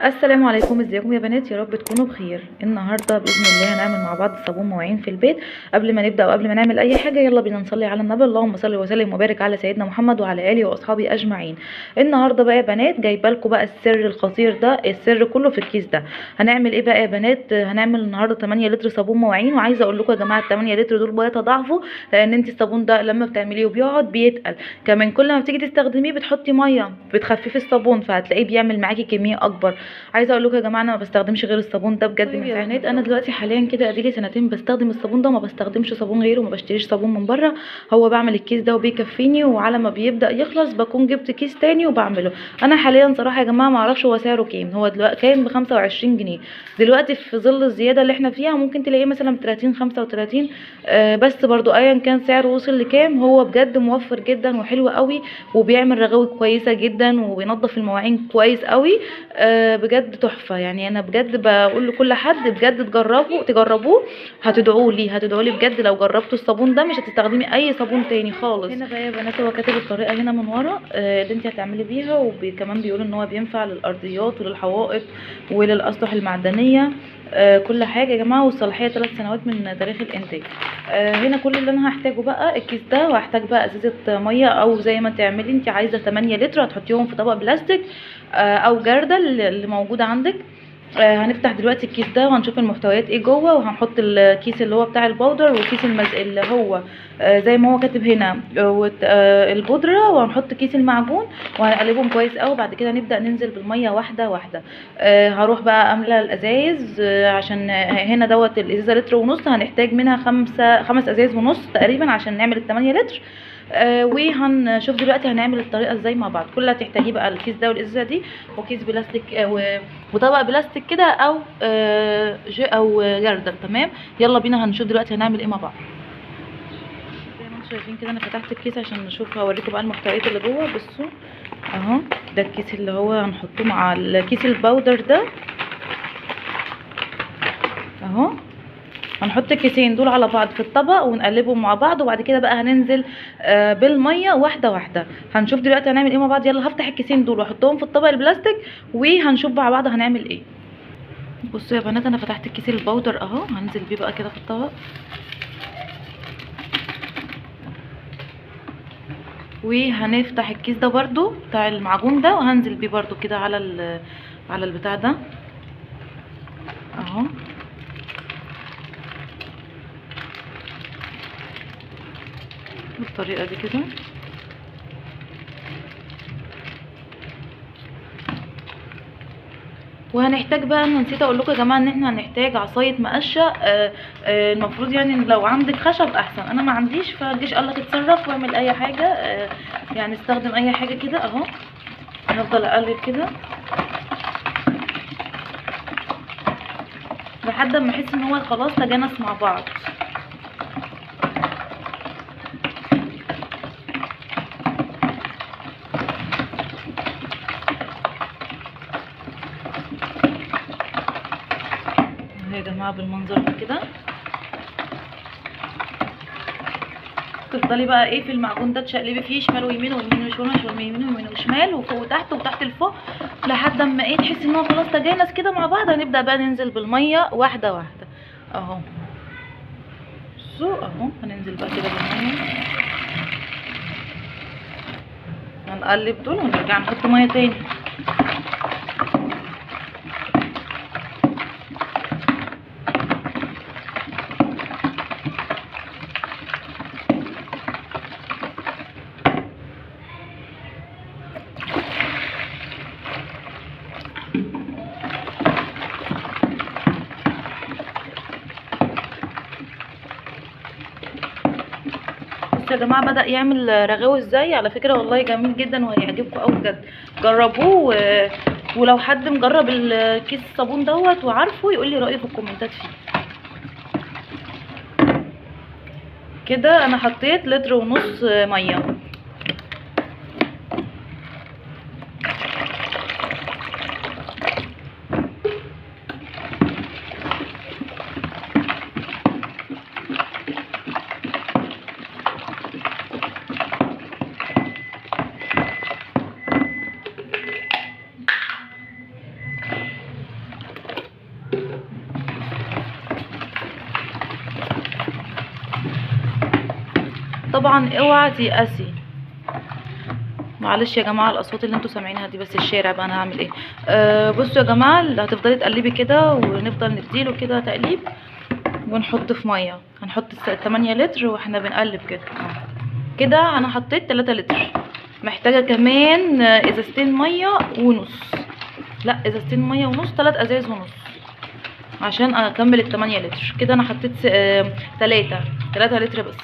السلام عليكم، ازيكم يا بنات؟ يا رب تكونوا بخير. النهارده باذن الله هنعمل مع بعض صابون مواعين في البيت. قبل ما نبدا وقبل ما نعمل اي حاجه يلا بينا نصلي على النبي. اللهم صل وسلم وبارك على سيدنا محمد وعلى اله واصحابه اجمعين. النهارده بقى يا بنات جايبه لكم بقى السر الخطير ده، السر كله في الكيس ده. هنعمل ايه بقى يا بنات؟ هنعمل النهارده 8 لتر صابون مواعين، وعايزه اقول لكم يا جماعه ال 8 لتر دول بيتضاعفوا، لان انت الصابون ده لما بتعمليه وبيقعد بيتقل. كمان كل ما بتيجي تستخدميه بتحطي ميه بتخففي الصابون، فهتلاقيه بيعمل معاكي كميه اكبر. عايزه اقول لكم يا جماعه انا ما بستخدمش غير الصابون ده بجد. طيب يا بنات، انا دلوقتي حاليا كده اديلي سنتين بستخدم الصابون ده، ما بستخدمش صابون غيره، ما بشتريش صابون من بره. هو بعمل الكيس ده وبيكفيني، وعلى ما بيبدا يخلص بكون جبت كيس تاني وبعمله. انا حاليا صراحه يا جماعه ما اعرفش هو سعره كام. هو دلوقتي كان ب 25 جنيه. دلوقتي في ظل الزياده اللي احنا فيها ممكن تلاقيه مثلا ب 30 35. بس برضو ايا كان سعره وصل لكام، هو بجد موفر جدا وحلو قوي، وبيعمل رغاوي كويسه جدا، وبينظف المواعين كويس قوي. بجد تحفه. يعني انا بجد بقول لكل حد بجد تجربوه. هتدعوا لي بجد. لو جربتوا الصابون ده مش هتستخدمي اي صابون تاني خالص. هنا بقى يا بنات هو كاتب الطريقه هنا من ورا اللي انت هتعملي بيها، وكمان بيقول ان هو بينفع للارضيات وللحوائط وللاسطح المعدنيه. كل حاجه يا جماعه، والصلاحيه 3 سنوات من تاريخ الانتاج. هنا كل اللي انا هحتاجه بقى الكيس ده، وهحتاج بقى ازازه ميه، او زي ما تعملي انت عايزه 8 لتر هتحطيهم في طبق بلاستيك او جردل اللي موجود عندك. هنفتح دلوقتي الكيس ده وهنشوف المحتويات ايه جوه، وهنحط الكيس اللي هو بتاع البودر، وكيس اللي هو زي ما هو كاتب هنا البودره، وهنحط كيس المعجون، وهنقلبهم كويس قوي. بعد كده نبدا ننزل بالميه واحده واحده. هروح بقى املى الازايز عشان هنا دوت الازازه لتر ونص، هنحتاج منها خمس ازايز ونص تقريبا عشان نعمل ال8 لتر. وهنشوف دلوقتي هنعمل الطريقه ازاي مع بعض. كل اللي هتحتاجيه بقى الكيس ده والازازه دي وكيس بلاستيك وطبق بلاستيك كده، او او جردل. تمام، يلا بينا هنشوف دلوقتي هنعمل ايه مع بعض. زي ما انتم شايفين كده انا فتحت الكيس عشان نشوف، هوريكم بقى المحتويات اللي جوه. بصوا اهو، ده الكيس اللي هو هنحطه مع الكيس الباودر ده اهو. هنحط الكيسين دول على بعض في الطبق ونقلبهم مع بعض، وبعد كده بقى هننزل بالميه واحده واحده. هنشوف دلوقتي هنعمل ايه مع بعض. يلا هفتح الكيسين دول واحطهم في الطبق البلاستيك، وهنشوف مع بعض هنعمل ايه. بصوا يا بنات انا فتحت الكيس الباودر اهو، هنزل بيه بقى كده في الطبق، وهنفتح الكيس ده برضو بتاع المعجون ده، وهنزل بيه برضو كده على البتاع ده اهو. بالطريقه دي كده. وهنحتاج بقى، انا نسيت اقول لكم يا جماعه ان احنا هنحتاج عصايه مقشه. المفروض يعني لو عندك خشب احسن، انا ما عنديش، فالجيش قال لك اتصرف واعمل اي حاجه. يعني استخدم اي حاجه كده اهو. هنفضل اقلب كده لحد ما احس ان هو خلاص تجانس مع بعض. اهو يا جماعه بالمنظر ده كده. تفضلي بقى ايه في المعجون ده تشقلبي فيه شمال ويمين ويمين وشمال ويمين ويمين وشمال وفوق وتحت وتحت لفوق، لحد اما ايه تحسي ان هو خلاص تجانس كده مع بعض. هنبدا بقى ننزل بالميه واحده واحده اهو. بصوا اهو، هننزل بقى كده بالميه، هنقلب دول ونرجع نحط ميه تاني. يا جماعه بدأ يعمل رغاوي ازاي، على فكره والله جميل جدا وهيعجبكم قوي بجد. جربوه ولو حد مجرب الكيس الصابون دوت وعارفه يقول لي رأيه في الكومنتات فيه. كده انا حطيت لتر ونص ميه. طبعا اوعى تيأسي. معلش يا جماعه الاصوات اللي انتوا سامعينها دي، بس الشارع بقى انا هعمل ايه. بصوا يا جماعه، هتفضلي تقلبي كده ونفضل نديله كده تقليب، ونحط في ميه. هنحط 8 لتر واحنا بنقلب كده. كده انا حطيت 3 لتر، محتاجه كمان ازازتين ميه ونص. لا، ازازتين ميه ونص، 3 ازاز ونص عشان اكمل ال 8 لتر. كده انا حطيت 3 لتر بس.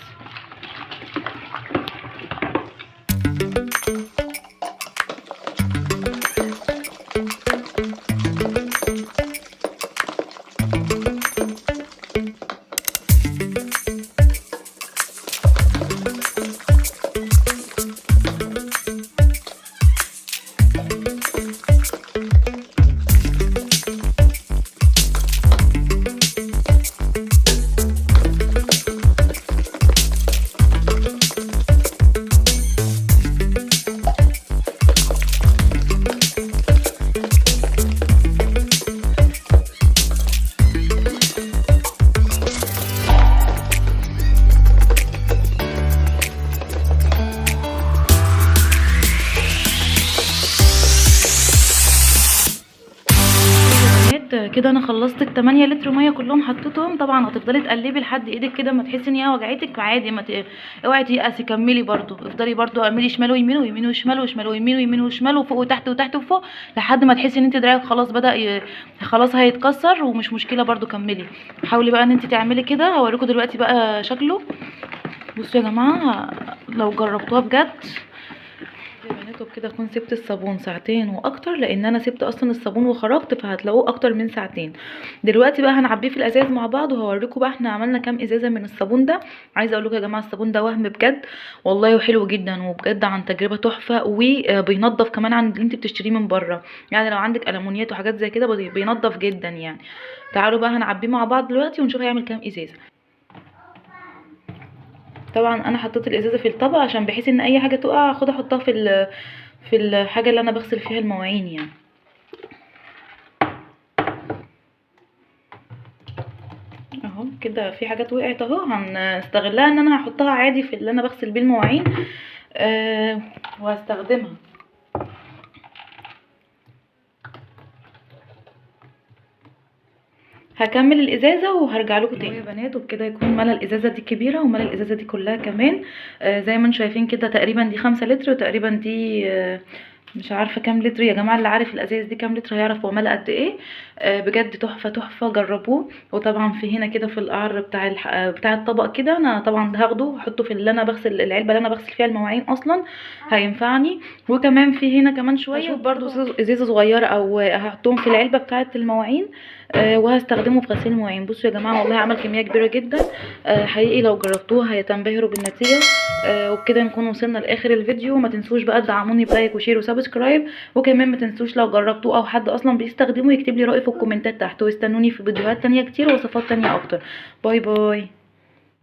كده انا خلصت ال 8 لتر ميه كلهم حطيتهم. طبعا هتفضلي تقلبي لحد ايدك كده ما تحسي ان هي وجعتك، عادي. اوعي تيأسي، كملي برضو، افضلي برضو اعملي شمال ويمين ويمين وشمال وشمال ويمين ويمين وشمال وفوق وتحت وتحت وفوق لحد ما تحسي ان انت دراعك خلاص بدأ خلاص هيتكسر، ومش مشكله برضو كملي. حاولي بقى ان انت تعملي كده. هوريكم دلوقتي بقى شكله. بصوا يا جماعه، لو جربتوها بجد يا بنات وبكده اكون سبت الصابون ساعتين واكتر، لان انا سبت اصلا الصابون وخرجت، فهتلاقوه اكتر من ساعتين. دلوقتي بقى هنعبيه في الازاز مع بعض، وهوريكم بقى احنا عملنا كام ازازه من الصابون ده. عايزه اقول لكم يا جماعه الصابون ده وهم بجد والله، وحلو جدا وبجد عن تجربه تحفه، وبينضف كمان عن اللي انت بتشتريه من بره. يعني لو عندك المونيات وحاجات زي كده بينضف جدا يعني. تعالوا بقى هنعبيه مع بعض دلوقتي ونشوف هيعمل كام ازازه. طبعا انا حطيت الازازه في الطبق عشان بحيث ان اي حاجه تقع اخدها احطها في الحاجه اللي انا بغسل فيها المواعين يعني. اهو كده في حاجات وقعت اهو، هنستغلها ان انا هحطها عادي في اللي انا بغسل بيه المواعين. وهستخدمها. هكمل الازازه وهرجع لكم تاني يا بنات. وبكده يكون ملى الازازه دي كبيره وملى الازازه دي كلها كمان. زي ما انتم شايفين كده تقريبا دي 5 لتر، وتقريبا دي مش عارفه كام لتر. يا جماعه اللي عارف الازاز دي كام لتر هيعرف هو ملى قد ايه. بجد تحفه تحفه، جربوه. وطبعا في هنا كده في القعر بتاع الطبق كده، انا طبعا ده هاخده واحطه في اللي انا بغسل العلبه اللي انا بغسل فيها المواعين اصلا، هينفعني. وكمان في هنا كمان شويه برضو ازازه صغيره، او هحطهم في العلبه بتاعه المواعين وهستخدمه في غسيل المواعين. بصوا يا جماعه والله عمل كميه كبيره جدا. حقيقي لو جربتوها هيتنبهروا بالنتيجه. وبكده نكون وصلنا لاخر الفيديو. ما تنسوش بقى تدعموني بلايك وشير وسبسكرايب، وكمان ما تنسوش لو جربتوه او حد اصلا بيستخدمه يكتب لي رايه في الكومنتات تحت، واستنوني في فيديوهات تانية كتير ووصفات تانية اكتر. باي باي.